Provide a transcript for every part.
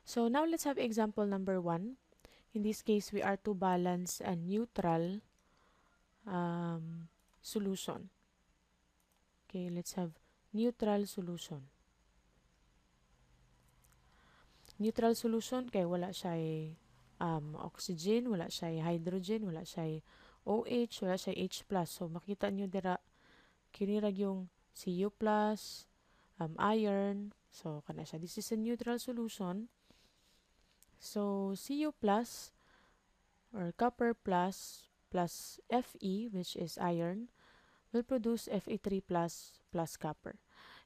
So now let's have example number 1. In this case, we are to balance a neutral solution. Okay, let's have neutral solution. Neutral solution kay wala siya oxygen, wala siya hydrogen, wala siya OH, wala siya H+. So makita niyo dira kinirag yung Cu+, iron. So kana siya. This is a neutral solution. So Cu+ or copper plus Fe, which is iron, will produce Fe3 plus copper.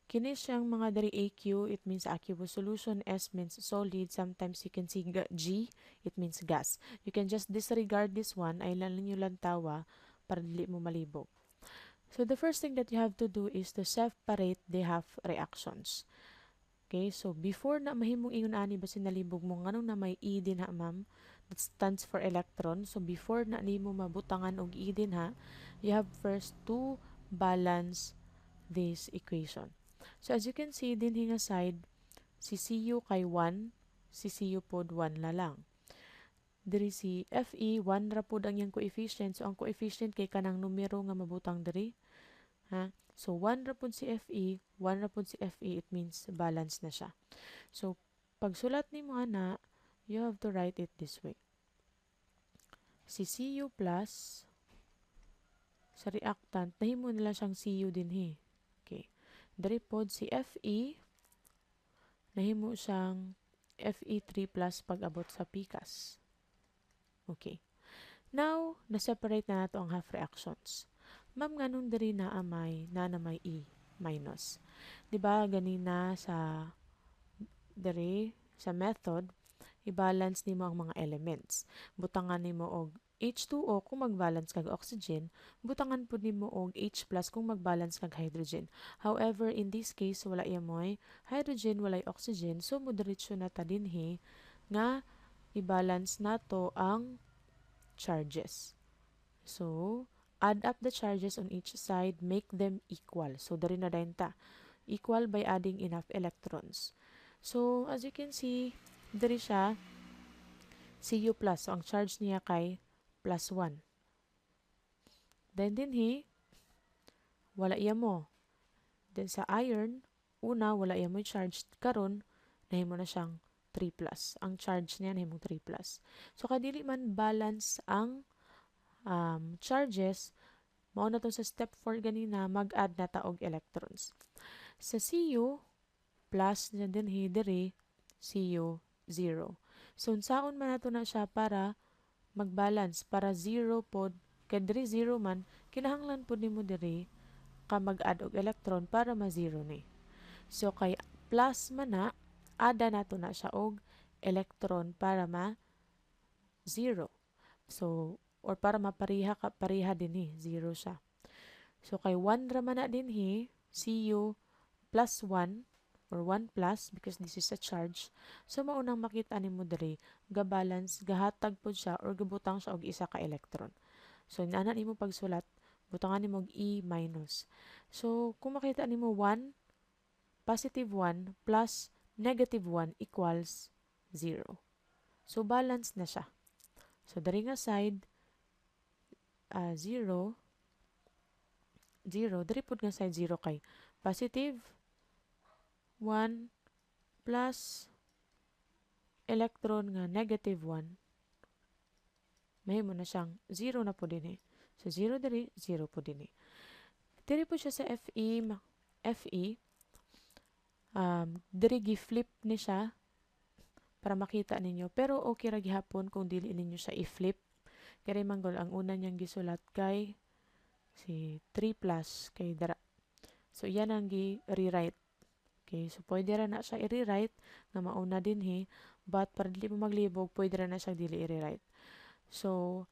Kini siyang mga dari AQ, it means aqueous solution. S means solid. Sometimes you can see G, it means gas. You can just disregard this one. Ay lang nyo lang tawa para dili mo malibog. So the first thing that you have to do is to separate the half reactions. Okay, so before na mahimong ingon ani basin nalibog mo nganong na may E din ha ma'am, that stands for electron. So before na nimo mabutangan og E din ha, you have first to balance this equation. So as you can see din hinga side, si Cu kay 1, si Cu pod 1 na lang. Diri si Fe 1 ra pod ang iyang coefficient. So ang coefficient kay kanang numero nga mabutang diri. Ha? So 1 ra pod si Fe, 1 ra pod si Fe, it means balance na siya. So pagsulat nimo ana, you have to write it this way. Si Cu plus sa reactant, nahimo nila siyang Cu dinhi. Okay. Dari pod si Fe, nahimo siyang Fe3 plus pag-abot sa pikas. Okay. Now, na-separate na nato ang half reactions. Ma'am, ganun diri na may E minus. Diba ganina sa diri sa method, i-balance nimo ang mga elements. Butangan nimo og H2O kung mag-balance kag oxygen, butangan pud nimo og H+ kung mag-balance kag hydrogen. However, in this case wala moy hydrogen, walay oxygen, so moderisyo na ta dinhi nga i-balance nato ang charges. So, add up the charges on each side, make them equal. So, dari na dayon ta. Equal by adding enough electrons. So, as you can see, dari siya, Cu+. So, ang charge niya kay +1. Then dinhi, wala iya mo. Then sa iron, una, wala iya mo charge. Karon, nahimo na siyang 3+. Ang charge niya nahimong 3+. So, kadili man balance ang charges, mao na to sa step 4 ganina, mag-add na ta og electrons. Sa Cu, plus na dinhi diri, Cu 0. So, unsaon man nato na siya para mag-balance, para 0 pod, kay diri 0 man, kinahanglan pod nimo diri ka mag-add og electron para ma-0 ni. So, kay plus man na, ada nato na siya og electron para ma-0. So, or para pareha dinhi, 0 siya. So, kay 1 ra man na dinhi, Cu plus 1 or 1 plus because this is a charge. So, maunang makita nimo diri, ga-balance, gahatag pod siya or gabutang siya og isa ka electron. So, inana nimo pagsulat, butangan nimo og E minus. So, kung makita nimo 1, positive 1 plus negative 1 equals 0. So, balance na siya. So, dari nga side, 0, 0, dari pod nga side 0 kay positive 1 plus electron nga negative 1, mahimo na siyang 0 na po din So, 0 dari, 0 po din Diri po siya sa Fe, diri gi-flip ni siya para makita ninyo. Pero okay ra gihapon kung dili ninyo siya i-flip. Kaya manggol, ang una niyang gisulat kay si 3 plus kay dara. So, yan ang gi-rewrite. Okay, so pwede ra na siya i-rewrite na mauna dinhi, but para dili mo maglibog, pwede ra na siya dili i-rewrite. So,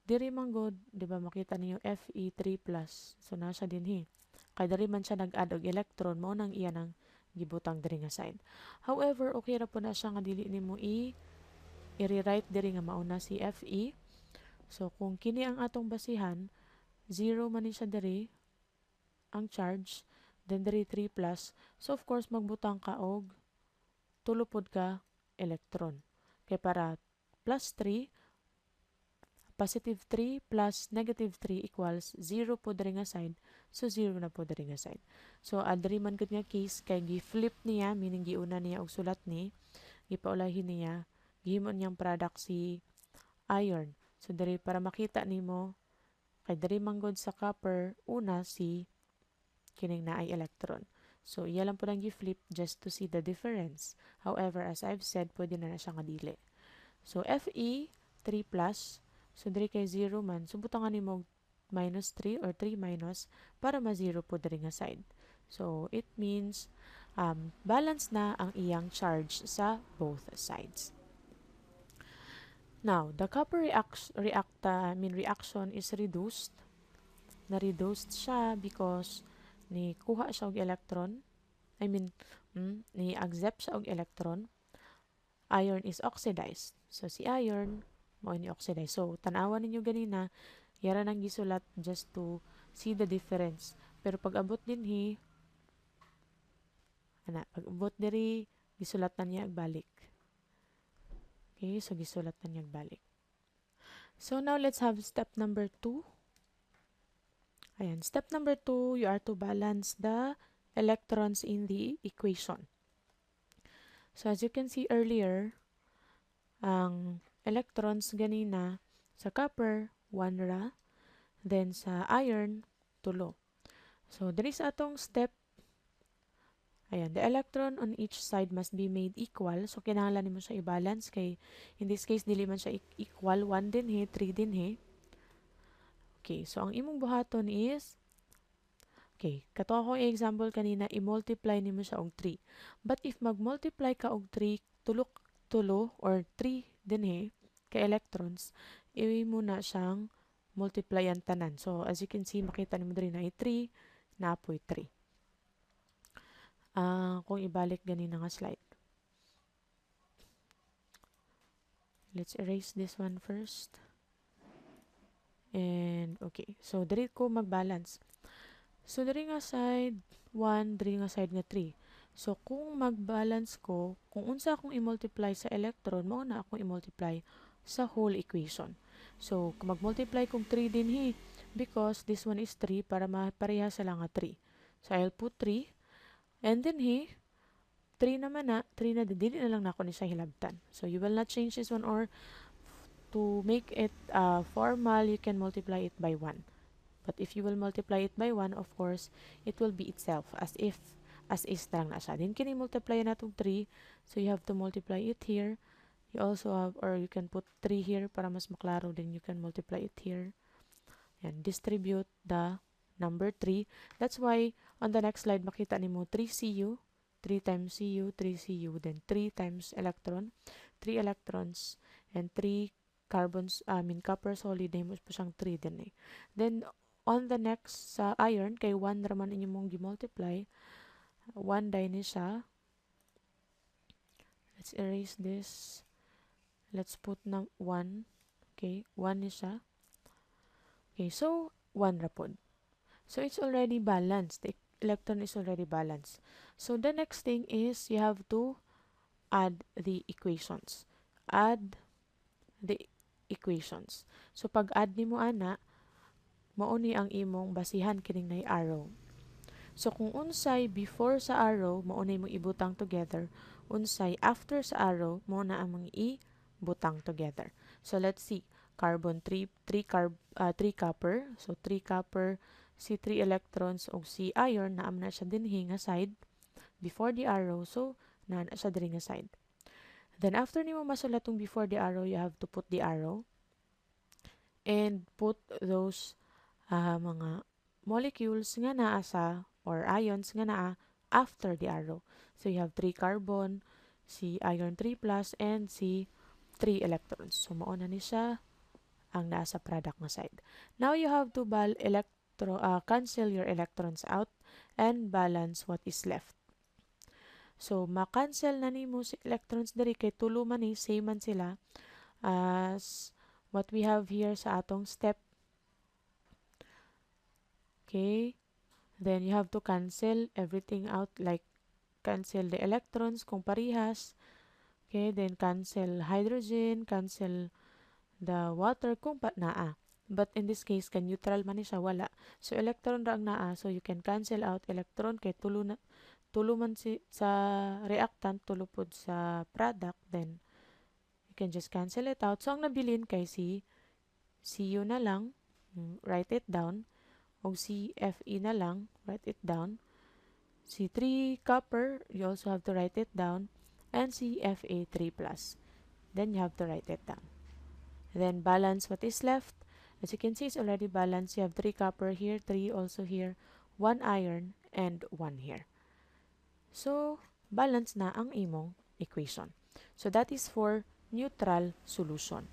diri manggod, di ba makita niyo Fe3 plus. So, nasa dinhi. Kay diri man siya nag-add og electron, mao nang iyan ang gibutang diri nga side. However, okay ra po na siya nga dili nimo i-rewrite diri nga mauna si Fe. So, kung kini ang atong basihan, 0 man ni siya diri ang charge, then diri 3 plus. So, of course, magbutang ka og tulupod ka electron. Kaya para plus 3, positive 3 plus negative 3 equals 0 po diri nga side, so 0 na po diri nga side. So adri man gud nga case kay gi-flip niya, meaning giuna niya og sulat ni, gipaulahin niya, gihimo niyang product si iron. So diri para makita nimo kay diri manggod sa copper una si kining naay electron. So iya lang po lang gi-flip just to see the difference. However, as I've said, pwede na siya nga dili. So Fe 3 plus, so diri kay 0 man, so butangan nimo minus 3 or 3 minus para ma-0 po diri nga side. So it means balance na ang iyang charge sa both sides. Now, the copper reaction is reduced. Na-reduced siya because ni kuha siya og electron. Ni accept siya og electron. Iron is oxidized. So, si iron, mao ni oxidize. So, tanawan ninyo ganina, yara nang gisulat just to see the difference. Pero pag abot dinhi, pag abot diri, gisulat na niya balik. Okay, so gisulat na niya balik. So, now let's have step number 2. Ayan, step number 2, you are to balance the electrons in the equation. So, as you can see earlier, ang electrons ganina sa copper, 1 ra, then sa iron, 2. So, there is atong step. Ayan, the electron on each side must be made equal. So, kinahanglan nimo siya i-balance kay in this case, dili man siya equal. 1 din 3 din Okay, so ang imong buhaton is, okay, kato ako example kanina, i-multiply nimo siya og 3. But if mag-multiply ka og 3, tulo or 3 din kay electrons, iwi mo na siyang multiply ang tanan. So, as you can see, makita nimo diri na 3, naapoy 3. Kung ibalik ganina nga slide. Let's erase this one first. And, okay. So, diri ko mag-balance. So, diri nga side 1, diri nga side nga 3. So, kung mag-balance ko, kung unsa akong i-multiply sa electron, mao na akong i-multiply sa whole equation. So, kung mag-multiply kong 3 din because this one is 3 para mapareha sa lang nga 3. So, I'll put 3. And then 3 naman na, 3 na dili na lang nako ni siya hilabtan. So, you will not change this one, or to make it formal, you can multiply it by 1. But if you will multiply it by 1, of course, it will be itself as is lang na siya. Then, kini multiply na itong 3. So, you have to multiply it here. You also have, or you can put 3 here para mas maklaro. Then, you can multiply it here. And distribute the number 3. That's why, on the next slide, makita nimo 3Cu, 3 times Cu, 3Cu, then 3 times electron, 3 electrons, and 3 carbons, copper solid, name po siyang 3 din Then, on the next, sa iron, kay 1 raman inyo mong gi-multiply, 1 din siya. Let's erase this. Let's put na 1. Okay, 1 siya. Okay, so, 1 rapod. So, it's already balanced. The electron is already balanced. So, the next thing is you have to add the equations. Add the equations. So, pag add nimo ana, mao ni ang imong basihan kining nay arrow. So, kung unsay before sa arrow, mao na imong ibutang together. Unsay after sa arrow, mao na among ibutang together. So, let's see. Carbon 3 copper. So, 3 copper, si 3 electrons, o si iron, naam na siya dinhi nga side before the arrow. So, na siya diri nga side. Then, after nimo masulat tong before the arrow, you have to put the arrow and put those mga molecules nga naa sa, or ions nga naa after the arrow. So, you have 3 carbon, si iron 3 plus, and si 3 electrons. So, mauna ni siya ang nasa product nga side. Now, you have to cancel your electrons out and balance what is left. So, ma-cancel na nimo si electrons diri kay tulo man same man sila as what we have here sa atong step. Okay? Then, you have to cancel everything out, like cancel the electrons kung parihas. Okay, then cancel hydrogen, cancel the water kung naa. But in this case, kan neutral man ni siya, wala. So, electron ra ang naa. So, you can cancel out electron kay tulo man sa reactant, tulo pod sa product. Then, you can just cancel it out. So, ang nabilin kay CU na lang, write it down. O CFE na lang, write it down. C3 copper, you also have to write it down. And CFA3 plus. Then, you have to write it down. Then, balance what is left. As you can see, it's already balanced. You have 3 copper here, 3 also here, 1 iron, and 1 here. So, balance na ang imong equation. So, that is for neutral solution.